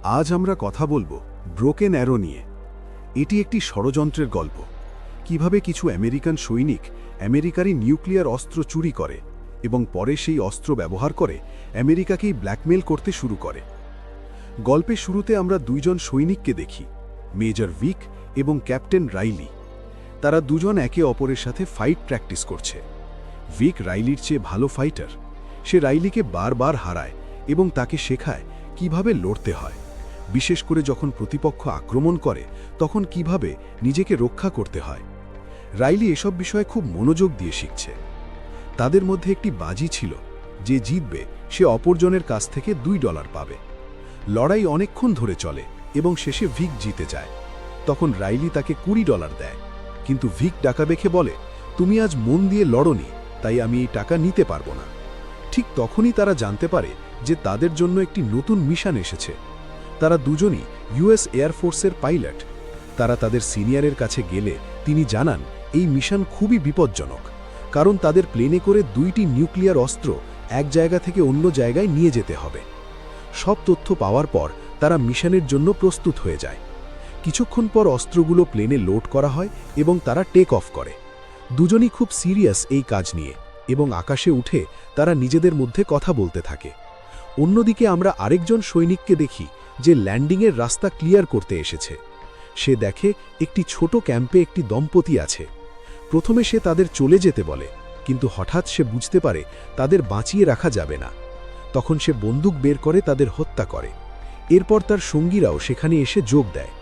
আজ আমরা কথা বলবো ব্রোকেন অ্যারো নিয়ে। এটি একটি ষড়যন্ত্রের গল্প, কিভাবে কিছু আমেরিকান সৈনিক আমেরিকারই নিউক্লিয়ার অস্ত্র চুরি করে এবং পরে সেই অস্ত্র ব্যবহার করে আমেরিকাকেই ব্ল্যাকমেল করতে শুরু করে। গল্পের শুরুতে আমরা দুইজন সৈনিককে দেখি, মেজর ভিক এবং ক্যাপ্টেন রাইলি। তারা দুজন একে অপরের সাথে ফাইট প্র্যাকটিস করছে। ভিক রাইলির চেয়ে ভালো ফাইটার। সে রাইলিকে বারবার হারায় এবং তাকে শেখায় কিভাবে লড়তে হয়, বিশেষ করে যখন প্রতিপক্ষ আক্রমণ করে তখন কিভাবে নিজেকে রক্ষা করতে হয়। রাইলি এসব বিষয়ে খুব মনোযোগ দিয়ে শিখছে। তাদের মধ্যে একটি বাজি ছিল, যে জিতবে সে অপরজনের কাছ থেকে $2 পাবে। লড়াই অনেকক্ষণ ধরে চলে এবং শেষে ভিক জিতে যায়। তখন রাইলি তাকে $20 দেয়, কিন্তু ভিক টাকা দেখে বলে, তুমি আজ মন দিয়ে লড়নি, তাই আমি এই টাকা নিতে পারবো না। ঠিক তখনই তারা জানতে পারে যে তাদের জন্য একটি নতুন মিশন এসেছে। তারা দুজনই ইউএস এয়ারফোর্সের পাইলট। তারা তাদের সিনিয়রের কাছে গেলে তিনি জানান এই মিশন খুবই বিপজ্জনক, কারণ তাদের প্লেনে করে 2টি নিউক্লিয়ার অস্ত্র এক জায়গা থেকে অন্য জায়গায় নিয়ে যেতে হবে। সব তথ্য পাওয়ার পর তারা মিশনের জন্য প্রস্তুত হয়ে যায়। কিছুক্ষণ পর অস্ত্রগুলো প্লেনে লোড করা হয় এবং তারা টেক অফ করে। দুজনই খুব সিরিয়াস এই কাজ নিয়ে, এবং আকাশে উঠে তারা নিজেদের মধ্যে কথা বলতে থাকে। অন্যদিকে আমরা আরেকজন সৈনিককে দেখি, যে ল্যান্ডিংয়ের রাস্তা ক্লিয়ার করতে এসেছে। সে দেখে একটি ছোট ক্যাম্পে একটি দম্পতি আছে। প্রথমে সে তাদের চলে যেতে বলে, কিন্তু হঠাৎ সে বুঝতে পারে তাদের বাঁচিয়ে রাখা যাবে না। তখন সে বন্দুক বের করে তাদের হত্যা করে। এরপর তার সঙ্গীরাও সেখানে এসে যোগ দেয়।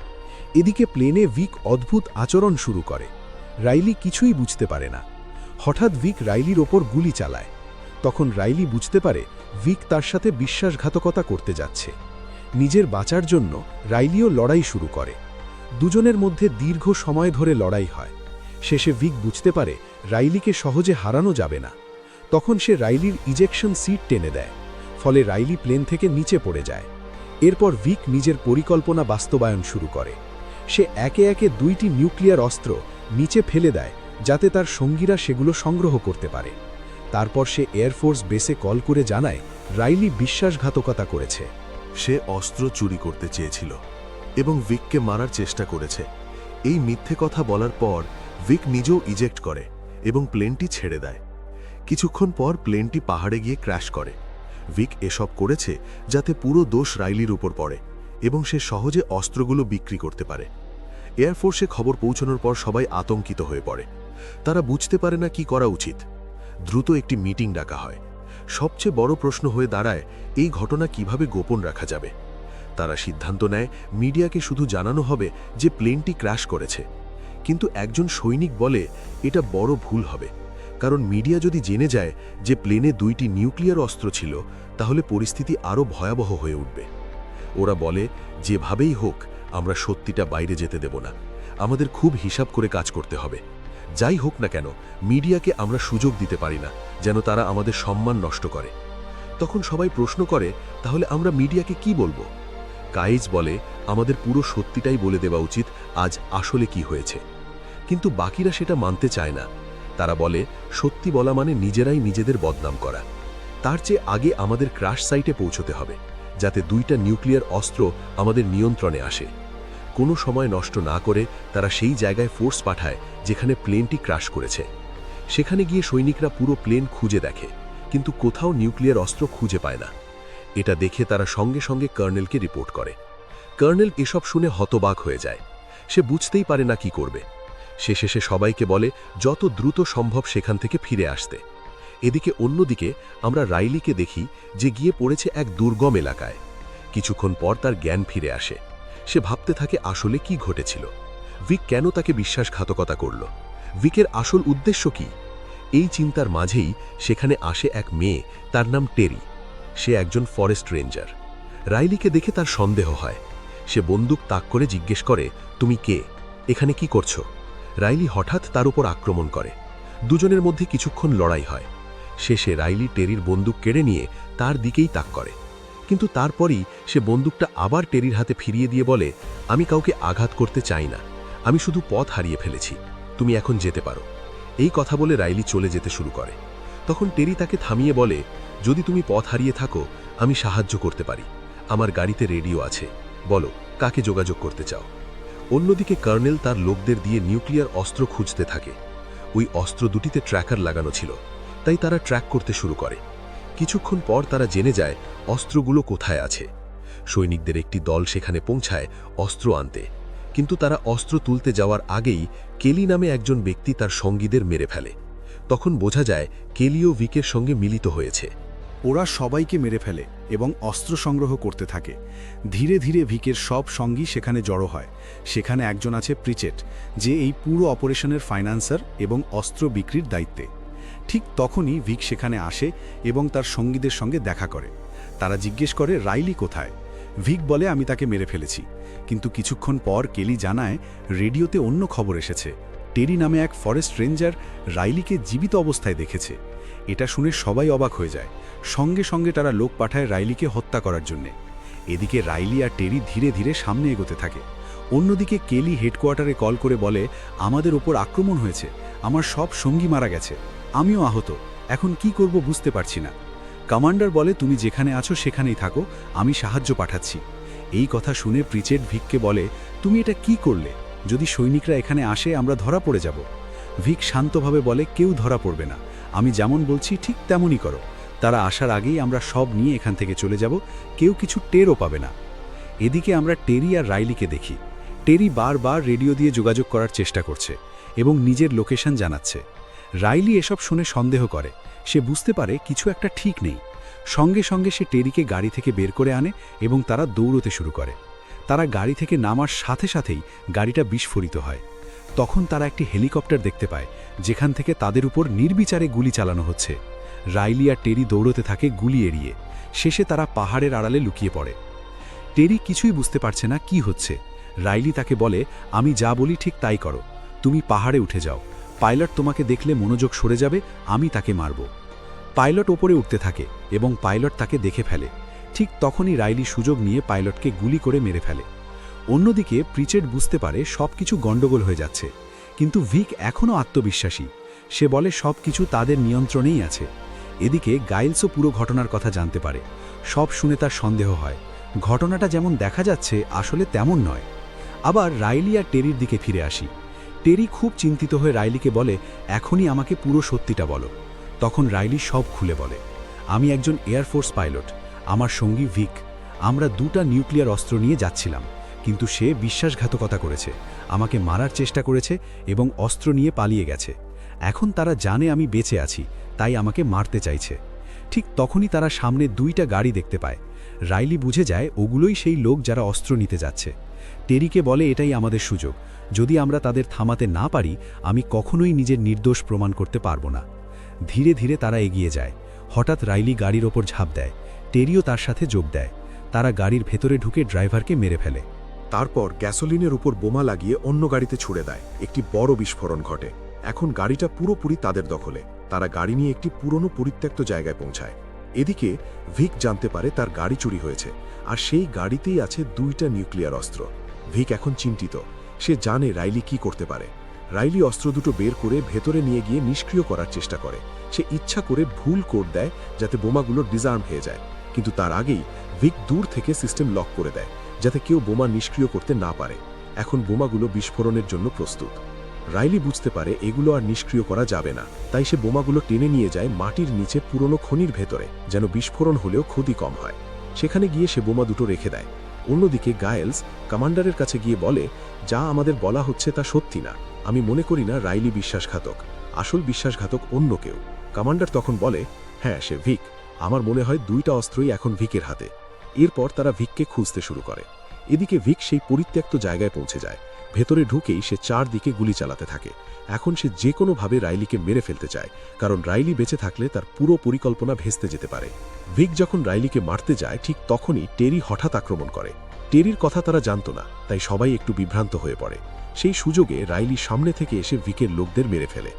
এদিকে প্লেনে ভিক অদ্ভুত আচরণ শুরু করে। রাইলি কিছুই বুঝতে পারে না। হঠাৎ ভিক রাইলির ওপর গুলি চালায়। তখন রাইলি বুঝতে পারে ভিক তার সাথে বিশ্বাসঘাতকতা করতে যাচ্ছে। নিজের বাঁচার জন্য রাইলিও লড়াই শুরু করে। দুজনের মধ্যে দীর্ঘ সময় ধরে লড়াই হয়। শেষে ভিক বুঝতে পারে রাইলিকে সহজে হারানো যাবে না। তখন সে রাইলির ইজেকশন সিট টেনে দেয়, ফলে রাইলি প্লেন থেকে নিচে পড়ে যায়। এরপর ভিক নিজের পরিকল্পনা বাস্তবায়ন শুরু করে। সে একে একে 2টি নিউক্লিয়ার অস্ত্র নিচে ফেলে দেয়, যাতে তার সঙ্গীরা সেগুলো সংগ্রহ করতে পারে। তারপর সে এয়ারফোর্স বেসে কল করে জানায় রাইলি বিশ্বাসঘাতকতা করেছে। সে অস্ত্র চুরি করতে চেয়েছিল এবং ভিককে মারার চেষ্টা করেছে। এই মিথ্যে কথা বলার পর ভিক নিজেও ইজেক্ট করে এবং প্লেনটি ছেড়ে দেয়। কিছুক্ষণ পর প্লেনটি পাহাড়ে গিয়ে ক্র্যাশ করে। ভিক এসব করেছে যাতে পুরো দোষ রাইলির উপর পড়ে এবং সে সহজে অস্ত্রগুলো বিক্রি করতে পারে। এয়ারফোর্সে খবর পৌঁছানোর পর সবাই আতঙ্কিত হয়ে পড়ে। তারা বুঝতে পারে না কি করা উচিত। দ্রুত একটি মিটিং ডাকা হয়। সবচেয়ে বড় প্রশ্ন হয়ে দাঁড়ায়, এই ঘটনা কিভাবে গোপন রাখা যাবে। তারা সিদ্ধান্ত নেয় মিডিয়াকে শুধু জানানো হবে যে প্লেনটি ক্র্যাশ করেছে। কিন্তু একজন সৈনিক বলে এটা বড় ভুল হবে, কারণ মিডিয়া যদি জেনে যায় যে প্লেনে 2টি নিউক্লিয়ার অস্ত্র ছিল, তাহলে পরিস্থিতি আরও ভয়াবহ হয়ে উঠবে। ওরা বলে, যেভাবেই হোক আমরা সত্যিটা বাইরে যেতে দেব না। আমাদের খুব হিসাব করে কাজ করতে হবে। যাই হোক না কেন, মিডিয়াকে আমরা সুযোগ দিতে পারি না যেন তারা আমাদের সম্মান নষ্ট করে। তখন সবাই প্রশ্ন করে, তাহলে আমরা মিডিয়াকে কি বলবো? কাইজ বলে, আমাদের পুরো সত্যিটাই বলে দেওয়া উচিত আজ আসলে কি হয়েছে। কিন্তু বাকিরা সেটা মানতে চায় না। তারা বলে, সত্যি বলা মানে নিজেরাই নিজেদের বদনাম করা। তার চেয়ে আগে আমাদের ক্র্যাশ সাইটে পৌঁছতে হবে, যাতে 2টা নিউক্লিয়ার অস্ত্র আমাদের নিয়ন্ত্রণে আসে। কোনো সময় নষ্ট না করে তারা সেই জায়গায় ফোর্স পাঠায় যেখানে প্লেনটি ক্র্যাশ করেছে। সেখানে গিয়ে সৈনিকরা পুরো প্লেন খুঁজে দেখে, কিন্তু কোথাও নিউক্লিয়ার অস্ত্র খুঁজে পায় না। এটা দেখে তারা সঙ্গে সঙ্গে কর্নেলকে রিপোর্ট করে। কর্নেল এসব শুনে হতবাক হয়ে যায়। সে বুঝতেই পারে না কি করবে। সে শেষে সবাইকে বলে যত দ্রুত সম্ভব সেখান থেকে ফিরে আসতে। এদিকে অন্যদিকে আমরা রাইলিকে দেখি, যে গিয়ে পড়েছে এক দুর্গম এলাকায়। কিছুক্ষণ পর তার জ্ঞান ফিরে আসে। সে ভাবতে থাকে আসলে কি ঘটেছিল, ভিক কেন তাকে বিশ্বাসঘাতকতা করল, ভিকের আসল উদ্দেশ্য কি। এই চিন্তার মাঝেই সেখানে আসে এক মেয়ে, তার নাম টেরি। সে একজন ফরেস্ট রেঞ্জার। রাইলিকে দেখে তার সন্দেহ হয়। সে বন্দুক তাক করে জিজ্ঞেস করে, তুমি কে, এখানে কি করছো? রাইলি হঠাৎ তার উপর আক্রমণ করে। দুজনের মধ্যে কিছুক্ষণ লড়াই হয়। শেষে রাইলি টেরির বন্দুক কেড়ে নিয়ে তার দিকেই তাক করে, কিন্তু তারপরই সে বন্দুকটা আবার টেরির হাতে ফিরিয়ে দিয়ে বলে, আমি কাউকে আঘাত করতে চাই না, আমি শুধু পথ হারিয়ে ফেলেছি, তুমি এখন যেতে পারো। এই কথা বলে রাইলি চলে যেতে শুরু করে। তখন টেরি তাকে থামিয়ে বলে, যদি তুমি পথ হারিয়ে থাকো আমি সাহায্য করতে পারি, আমার গাড়িতে রেডিও আছে, বলো, কাকে যোগাযোগ করতে চাও? অন্যদিকে কর্নেল তার লোকদের দিয়ে নিউক্লিয়ার অস্ত্র খুঁজতে থাকে। ওই অস্ত্র দুটিতে ট্র্যাকার লাগানো ছিল, তাই তারা ট্র্যাক করতে শুরু করে। কিছুক্ষণ পর তারা জেনে যায় অস্ত্রগুলো কোথায় আছে। সৈনিকদের একটি দল সেখানে পৌঁছায় অস্ত্র আনতে, কিন্তু তারা অস্ত্র তুলতে যাওয়ার আগেই কেলি নামে একজন ব্যক্তি তার সঙ্গীদের মেরে ফেলে। তখন বোঝা যায় কেলিও ভিকের সঙ্গে মিলিত হয়েছে। ওরা সবাইকে মেরে ফেলে এবং অস্ত্র সংগ্রহ করতে থাকে। ধীরে ধীরে ভিকের সব সঙ্গী সেখানে জড়ো হয়। সেখানে একজন আছে প্রিচেট, যে এই পুরো অপারেশনের ফাইন্যান্সার এবং অস্ত্র বিক্রির দায়িত্বে। ঠিক তখনই ভিক সেখানে আসে এবং তার সঙ্গীদের সঙ্গে দেখা করে। তারা জিজ্ঞেস করে রাইলি কোথায়। ভিক বলে আমি তাকে মেরে ফেলেছি। কিন্তু কিছুক্ষণ পর কেলি জানায় রেডিওতে অন্য খবর এসেছে। টেরি নামে এক ফরেস্ট রেঞ্জার রাইলিকে জীবিত অবস্থায় দেখেছে। এটা শুনে সবাই অবাক হয়ে যায়। সঙ্গে সঙ্গে তারা লোক পাঠায় রাইলিকে হত্যা করার জন্যে। এদিকে রাইলি আর টেরি ধীরে ধীরে সামনে এগোতে থাকে। অন্যদিকে কেলি হেডকোয়ার্টারে কল করে বলে আমাদের ওপর আক্রমণ হয়েছে, আমার সব সঙ্গী মারা গেছে, আমিও আহত, এখন কি করব বুঝতে পারছি না। কমান্ডার বলে তুমি যেখানে আছো সেখানেই থাকো, আমি সাহায্য পাঠাচ্ছি। এই কথা শুনে প্রিচেট ভিককে বলে তুমি এটা কি করলে? যদি সৈনিকরা এখানে আসে আমরা ধরা পড়ে যাব। ভিক শান্তভাবে বলে কেউ ধরা পড়বে না, আমি যেমন বলছি ঠিক তেমনই করো। তারা আসার আগেই আমরা সব নিয়ে এখান থেকে চলে যাব, কেউ কিছু টেরও পাবে না। এদিকে আমরা টেরি আর রাইলিকে দেখি। টেরি বারবার রেডিও দিয়ে যোগাযোগ করার চেষ্টা করছে এবং নিজের লোকেশন জানাচ্ছে। রাইলি এসব শুনে সন্দেহ করে, সে বুঝতে পারে কিছু একটা ঠিক নেই। সঙ্গে সঙ্গে সে টেরিকে গাড়ি থেকে বের করে আনে এবং তারা দৌড়তে শুরু করে। তারা গাড়ি থেকে নামার সাথে সাথেই গাড়িটা বিস্ফোরিত হয়। তখন তারা একটি হেলিকপ্টার দেখতে পায়, যেখান থেকে তাদের উপর নির্বিচারে গুলি চালানো হচ্ছে। রাইলি আর টেরি দৌড়তে থাকে গুলি এড়িয়ে। শেষে তারা পাহাড়ের আড়ালে লুকিয়ে পড়ে। টেরি কিছুই বুঝতে পারছে না কি হচ্ছে। রাইলি তাকে বলে আমি যা বলি ঠিক তাই করো, তুমি পাহাড়ে উঠে যাও, পাইলট তোমাকে দেখলে মনোযোগ সরে যাবে, আমি তাকে মারব। পাইলট ওপরে উঠতে থাকে এবং পাইলট তাকে দেখে ফেলে। ঠিক তখনই রাইলি সুযোগ নিয়ে পাইলটকে গুলি করে মেরে ফেলে। অন্যদিকে প্রিচেট বুঝতে পারে সবকিছু গণ্ডগোল হয়ে যাচ্ছে, কিন্তু ভিক এখনও আত্মবিশ্বাসী। সে বলে সবকিছু তাদের নিয়ন্ত্রণেই আছে। এদিকে গাইলসও পুরো ঘটনার কথা জানতে পারে। সব শুনে তার সন্দেহ হয়, ঘটনাটা যেমন দেখা যাচ্ছে আসলে তেমন নয়। আবার রাইলি আর টেরির দিকে ফিরে আসি। টেরি খুব চিন্তিত হয়ে রাইলিকে বলে এখনই আমাকে পুরো সত্যিটা বলো। তখন রাইলি সব খুলে বলে আমি একজন এয়ারফোর্স পাইলট, আমার সঙ্গী ভিক, আমরা 2টা নিউক্লিয়ার অস্ত্র নিয়ে যাচ্ছিলাম, কিন্তু সে বিশ্বাসঘাতকতা করেছে, আমাকে মারার চেষ্টা করেছে এবং অস্ত্র নিয়ে পালিয়ে গেছে। এখন তারা জানে আমি বেঁচে আছি, তাই আমাকে মারতে চাইছে। ঠিক তখনই তারা সামনে 2টা গাড়ি দেখতে পায়। রাইলি বুঝে যায় ওগুলোই সেই লোক যারা অস্ত্র নিতে যাচ্ছে। টেরিকে বলে এটাই আমাদের সুযোগ, যদি আমরা তাদের থামাতে না পারি আমি কখনোই নিজের নির্দোষ প্রমাণ করতে পারবো না। ধীরে ধীরে তারা এগিয়ে যায়। হঠাৎ রাইলি গাড়ির ওপর ঝাঁপ দেয়, টেরিও তার সাথে যোগ দেয়। তারা গাড়ির ভেতরে ঢুকে ড্রাইভারকে মেরে ফেলে। তারপর গ্যাসোলিনের উপর বোমা লাগিয়ে অন্য গাড়িতে ছুড়ে দেয়। একটি বড় বিস্ফোরণ ঘটে। এখন গাড়িটা পুরোপুরি তাদের দখলে। তারা গাড়ি নিয়ে একটি পুরনো পরিত্যক্ত জায়গায় পৌঁছায়। এদিকে ভিক জানতে পারে তার গাড়ি চুরি হয়েছে, আর সেই গাড়িতেই আছে 2টা নিউক্লিয়ার অস্ত্র। ভিক এখন চিন্তিত, সে জানে রাইলি কি করতে পারে। রাইলি অস্ত্র দুটো বের করে ভেতরে নিয়ে গিয়ে নিষ্ক্রিয় করার চেষ্টা করে। সে ইচ্ছা করে ভুল কোড দেয় যাতে বোমাগুলো ডিসআর্ম হয়ে যায়, কিন্তু তার আগেই ভিক দূর থেকে সিস্টেম লক করে দেয় যাতে কেউ বোমা নিষ্ক্রিয় করতে না পারে। এখন বোমাগুলো বিস্ফোরণের জন্য প্রস্তুত। রাইলি বুঝতে পারে এগুলো আর নিষ্ক্রিয় করা যাবে না, তাই সে বোমাগুলো টেনে নিয়ে যায় মাটির নিচে পুরনো খনির ভেতরে, যেন বিস্ফোরণ হলেও ক্ষতি কম হয়। সেখানে গিয়ে সে বোমা দুটো রেখে দেয়। অন্যদিকে গায়েলস কমান্ডারের কাছে গিয়ে বলে যা আমাদের বলা হচ্ছে তা সত্যি না, আমি মনে করি না রাইলি বিশ্বাসঘাতক, আসল বিশ্বাসঘাতক অন্য কেউ। কমান্ডার তখন বলে হ্যাঁ সে ভিক, আমার মনে হয় 2টা অস্ত্রই এখন ভিকের হাতে। এরপর তারা ভিককে খুঁজতে শুরু করে। এদিকে ভিক সেই পরিত্যক্ত জায়গায় পৌঁছে যায়। ভেতরে ঢুকেই সে চারদিকে গুলি চালাতে থাকে। এখন সে যে কোনোভাবে রাইলিকে মেরে ফেলতে চায়, কারণ রাইলি বেঁচে থাকলে তার পুরো পরিকল্পনা ভেস্তে যেতে পারে। ভিক যখন রাইলিকে মারতে যায় ঠিক তখনই টেরি হঠাৎ আক্রমণ করে। টেরির কথা তারা জানত না, তাই সবাই একটু বিভ্রান্ত হয়ে পড়ে। সেই সুযোগে রাইলি সামনে থেকে এসে ভিকের লোকদের মেরে ফেলে।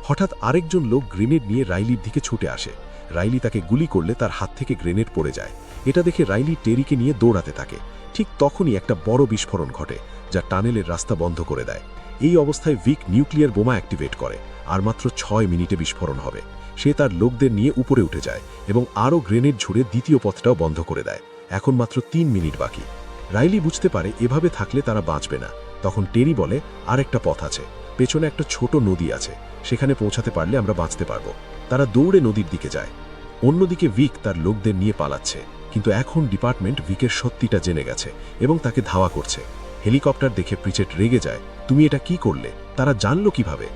হঠাৎ আরেকজন লোক গ্রেনেড নিয়ে রাইলির দিকে ছুটে আসে। রাইলি তাকে গুলি করলে তার হাত থেকে গ্রেনেড পড়ে যায়। এটা দেখে রাইলি টেরিকে নিয়ে দৌড়াতে থাকে। ঠিক তখনই একটা বড় বিস্ফোরণ ঘটে, যা টানেলের রাস্তা বন্ধ করে দেয়। এই অবস্থায় ভিক নিউক্লিয়ার বোমা অ্যাক্টিভেট করে, আর মাত্র 6 মিনিটে বিস্ফোরণ হবে। সে তার লোকদের নিয়ে উপরে উঠে যায় এবং আরও গ্রেনেড ছুড়ে দ্বিতীয় পথটাও বন্ধ করে দেয়। এখন মাত্র 3 মিনিট বাকি। রাইলি বুঝতে পারে এভাবে থাকলে তারা বাঁচবে না। তখন টেরি বলে, আরেকটা পথ আছে, পেছনে একটা ছোট নদী আছে, সেখানে পৌঁছাতে পারলে আমরা বাঁচতে পারবো। তারা দৌড়ে নদীর দিকে যায়। অন্যদিকে ভিক তার লোকদের নিয়ে পালাচ্ছে, কিন্তু এখন ডিপার্টমেন্ট ভিকের সত্যিটা জেনে গেছে এবং তাকে ধাওয়া করছে। হেলিকপ্টার দেখে প্রিচেট রেগে যায়, তুমি এটা কি করলে? তারা জানলো কিভাবে?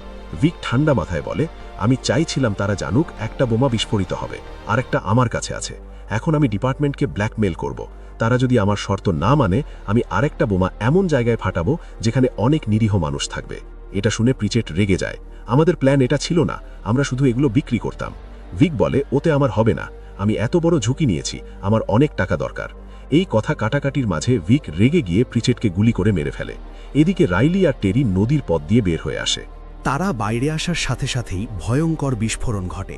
ভিক ঠান্ডা মাথায় বলে, আমি চাইছিলাম তারা জানুক একটা বোমা বিস্ফোরিত হবে, আরেকটা আমার কাছে আছে। এখন আমি ডিপার্টমেন্টকে ব্ল্যাকমেল করব। তারা যদি আমার শর্ত না মানে, আমি আরেকটা বোমা এমন জায়গায় ফাটাবো যেখানে অনেক নিরীহ মানুষ থাকবে। এটা শুনে প্রিচেট রেগে যায়, আমাদের প্ল্যান এটা ছিল না, আমরা শুধু এগুলো বিক্রি করতাম। ভিক বলে, ওতে আমার হবে না, আমি এত বড় ঝুঁকি নিয়েছি, আমার অনেক টাকা দরকার। এই কথা কাটাকাটির মাঝে ভিক রেগে গিয়ে প্রিচেটকে গুলি করে মেরে ফেলে। এদিকে রাইলি আর টেরি নদীর পথ দিয়ে বের হয়ে আসে। তারা বাইরে আসার সাথে সাথেই ভয়ঙ্কর বিস্ফোরণ ঘটে,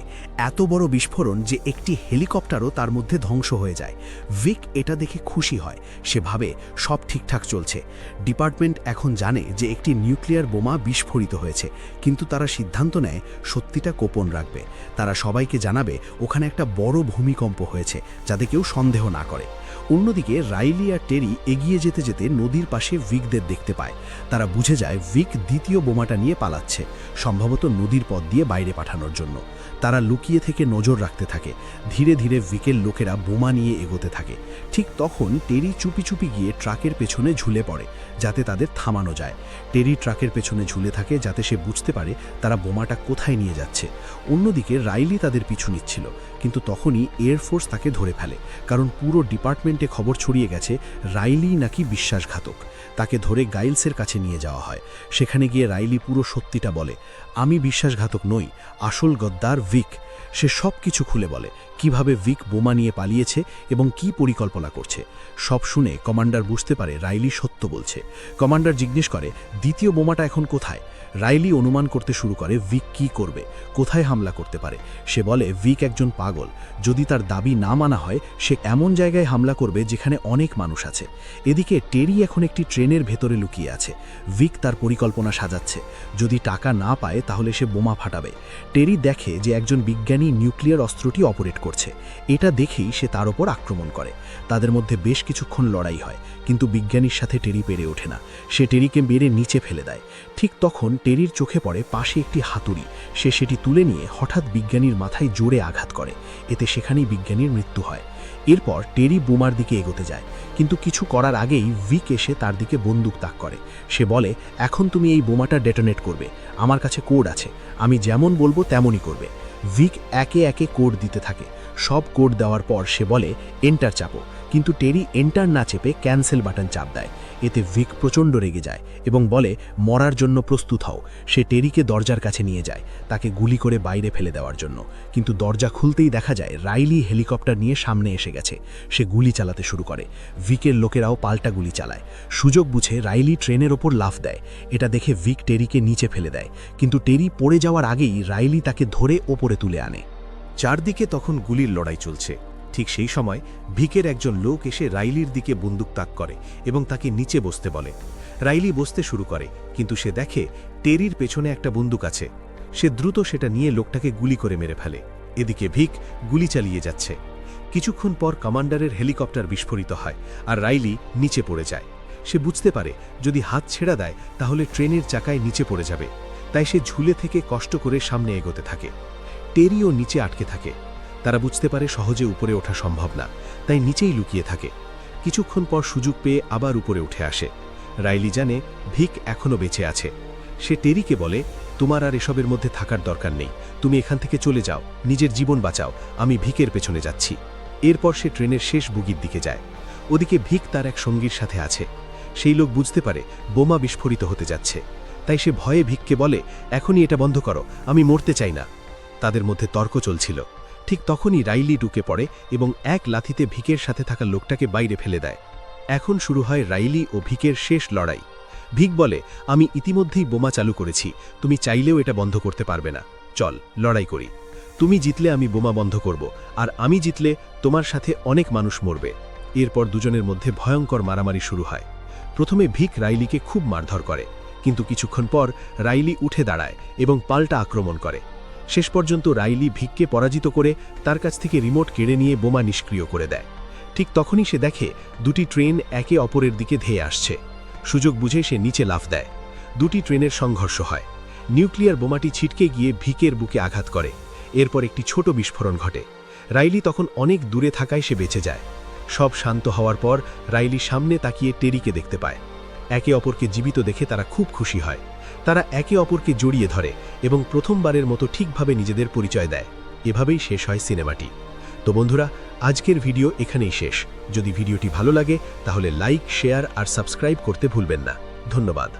এত বড় বিস্ফোরণ যে একটি হেলিকপ্টারও তার মধ্যে ধ্বংস হয়ে যায়। ভিক এটা দেখে খুশি হয়, সে ভাবে সব ঠিকঠাক চলছে। ডিপার্টমেন্ট এখন জানে যে একটি নিউক্লিয়ার বোমা বিস্ফোরিত হয়েছে, কিন্তু তারা সিদ্ধান্ত নেয় সত্যিটা গোপন রাখবে। তারা সবাইকে জানাবে ওখানে একটা বড় ভূমিকম্প হয়েছে, যাতে কেউ সন্দেহ না করে। অন্যদিকে রাইলি আর টেরি এগিয়ে যেতে যেতে নদীর পাশে ভিকদের দেখতে পায়। তারা বুঝে যায় ভিক দ্বিতীয় বোমাটা নিয়ে পালাচ্ছে, সম্ভবত নদীর পথ দিয়ে বাইরে পাঠানোর জন্য। তারা লুকিয়ে থেকে নজর রাখতে থাকে। ধীরে ধীরে ভিকের লোকেরা বোমা নিয়ে এগোতে থাকে। ঠিক তখন টেরি চুপি চুপি গিয়ে ট্রাকের পেছনে ঝুলে পড়ে, যাতে তাদের থামানো যায়। টেরি ট্রাকের পেছনে ঝুলে থাকে যাতে সে বুঝতে পারে তারা বোমাটা কোথায় নিয়ে যাচ্ছে। অন্যদিকে রাইলি তাদের পিছু নিচ্ছিল, কিন্তু তখনই এয়ারফোর্স তাকে ধরে ফেলে, কারণ পুরো ডিপার্টমেন্টে খবর ছড়িয়ে গেছে রাইলি নাকি বিশ্বাসঘাতক। তাকে ধরে গাইলসের কাছে নিয়ে যাওয়া হয়। সেখানে গিয়ে রাইলি পুরো সত্যিটা বলে, আমি বিশ্বাসঘাতক নই, আসল গদ্দার ভিক। সে সব কিছু খুলে বলে, কিভাবে ভিক বোমা নিয়ে পালিয়েছে এবং কি পরিকল্পনা করছে। সব শুনে কমান্ডার বুঝতে পারে রাইলি সত্য বলছে। কমান্ডার জিজ্ঞেস করে, দ্বিতীয় বোমাটা এখন কোথায়? রাইলি অনুমান করতে শুরু করে ভিক কি করবে, কোথায় হামলা করতে পারে। সে বলে ভিক একজন পাগল, যদি তার দাবি না মানা হয় সে এমন জায়গায় হামলা করবে যেখানে অনেক মানুষ আছে। এদিকে টেরি এখন একটি ট্রেনের ভেতরে লুকিয়ে আছে। ভিক তার পরিকল্পনা সাজাচ্ছে, যদি টাকা না পায় তাহলে সে বোমা ফাটাবে। টেরি দেখে যে একজন বিজ্ঞানী নিউক্লিয়ার অস্ত্রটি অপারেট করছে। এটা দেখেই সে তার ওপর আক্রমণ করে। তাদের মধ্যে বেশ কিছুক্ষণ লড়াই হয়, কিন্তু বিজ্ঞানীর সাথে টেরি পেরে ওঠে না। সে টেরিকে মেরে নিচে ফেলে দেয়। ঠিক তখন টেরির চোখে পড়ে পাশে একটি হাতুড়ি। সে সেটি তুলে নিয়ে হঠাৎ বিজ্ঞানীর মাথায় জোরে আঘাত করে, এতে সেখানেই বিজ্ঞানীর মৃত্যু হয়। এরপর টেরি বোমার দিকে এগোতে যায়, কিন্তু কিছু করার আগেই ভিক এসে তার দিকে বন্দুক তাক করে। সে বলে, এখন তুমি এই বোমাটা ডেটোনেট করবে, আমার কাছে কোড আছে, আমি যেমন বলবো তেমনই করবে। ভিক একে একে কোড দিতে থাকে। সব কোড দেওয়ার পর সে বলে, এন্টার চাপো, কিন্তু টেরি এন্টার না চেপে ক্যান্সেল বাটন চাপ দেয়। এতে ভিক প্রচণ্ড রেগে যায় এবং বলে, মরার জন্য প্রস্তুত হও। সে টেরিকে দরজার কাছে নিয়ে যায়, তাকে গুলি করে বাইরে ফেলে দেওয়ার জন্য। কিন্তু দরজা খুলতেই দেখা যায় রাইলি হেলিকপ্টার নিয়ে সামনে এসে গেছে। সে গুলি চালাতে শুরু করে। ভিকের লোকেরাও পাল্টা গুলি চালায়। সুযোগ বুঝে রাইলি ট্রেনের ওপর লাফ দেয়। এটা দেখে ভিক টেরিকে নিচে ফেলে দেয়, কিন্তু টেরি পড়ে যাওয়ার আগেই রাইলি তাকে ধরে ওপরে তুলে আনে। চারদিকে তখন গুলির লড়াই চলছে। ঠিক সেই সময় ভিকের একজন লোক এসে রাইলির দিকে বন্দুক তাক করে এবং তাকে নিচে বসতে বলে। রাইলি বসতে শুরু করে, কিন্তু সে দেখে টেরির পেছনে একটা বন্দুক আছে। সে দ্রুত সেটা নিয়ে লোকটাকে গুলি করে মেরে ফেলে। এদিকে ভিক গুলি চালিয়ে যাচ্ছে। কিছুক্ষণ পর কমান্ডারের হেলিকপ্টার বিস্ফোরিত হয় আর রাইলি নিচে পড়ে যায়। সে বুঝতে পারে যদি হাত ছেড়ে দেয় তাহলে ট্রেনের চাকায় নিচে পড়ে যাবে, তাই সে ঝুলে থেকে কষ্ট করে সামনে এগোতে থাকে। টেরিও নিচে আটকে থাকে। তারা বুঝতে পারে সহজে উপরে ওঠা সম্ভব না, তাই নিচেই লুকিয়ে থাকে। কিছুক্ষণ পর সুযোগ পেয়ে আবার উপরে উঠে আসে। রাইলি জানে ভিক এখনও বেঁচে আছে। সে টেরিকে বলে, তোমার আর এসবের মধ্যে থাকার দরকার নেই, তুমি এখান থেকে চলে যাও, নিজের জীবন বাঁচাও, আমি ভিকের পেছনে যাচ্ছি। এরপর সে ট্রেনের শেষ বগির দিকে যায়। ওদিকে ভিক তার এক সঙ্গীর সাথে আছে। সেই লোক বুঝতে পারে বোমা বিস্ফোরিত হতে যাচ্ছে, তাই সে ভয়ে ভিককে বলে, এখনই এটা বন্ধ করো, আমি মরতে চাই না। তাদের মধ্যে তর্ক চলছিল। ঠিক তখনই রাইলি ঢুকে পড়ে এবং এক লাথিতে ভিকের সাথে থাকা লোকটাকে বাইরে ফেলে দেয়। এখন শুরু হয় রাইলি ও ভিকের শেষ লড়াই। ভিক বলে, আমি ইতিমধ্যেই বোমা চালু করেছি, তুমি চাইলেও এটা বন্ধ করতে পারবে না, চল লড়াই করি। তুমি জিতলে আমি বোমা বন্ধ করব, আর আমি জিতলে তোমার সাথে অনেক মানুষ মরবে। এরপর দুজনের মধ্যে ভয়ঙ্কর মারামারি শুরু হয়। প্রথমে ভিক রাইলিকে খুব মারধর করে, কিন্তু কিছুক্ষণ পর রাইলি উঠে দাঁড়ায় এবং পাল্টা আক্রমণ করে। শেষ পর্যন্ত রাইলি ভিককে পরাজিত করে তার কাছ থেকে রিমোট কেড়ে নিয়ে বোমা নিষ্ক্রিয় করে দেয়। ঠিক ঠিক তখনই সে দেখে দুটি ট্রেন একে অপরের দিকে ধেয়ে আসছে। সুযোগ বুঝে সে নিচে লাফ দেয়। দুটি ট্রেনের সংঘর্ষ হয়। নিউক্লিয়ার বোমাটি ছিটকে গিয়ে ভিকের বুকে আঘাত করে। এরপর একটি ছোট বিস্ফোরণ ঘটে। রাইলি তখন অনেক দূরে থাকায় সে বেঁচে যায়। সব শান্ত হওয়ার পর রাইলি সামনে তাকিয়ে টেরিকে দেখতে পায়। একে অপরকে জীবিত দেখে তারা খুব খুশি হয়। তারা একে অপরকে জড়িয়ে ধরে এবং প্রথমবারের মতো ঠিকভাবে নিজেদের পরিচয় দেয়। এভাবেই শেষ হয় সিনেমাটি। তো বন্ধুরা, আজকের ভিডিও এখানেই শেষ। যদি ভিডিওটি ভালো লাগে তাহলে লাইক, শেয়ার আর সাবস্ক্রাইব করতে ভুলবেন না। ধন্যবাদ।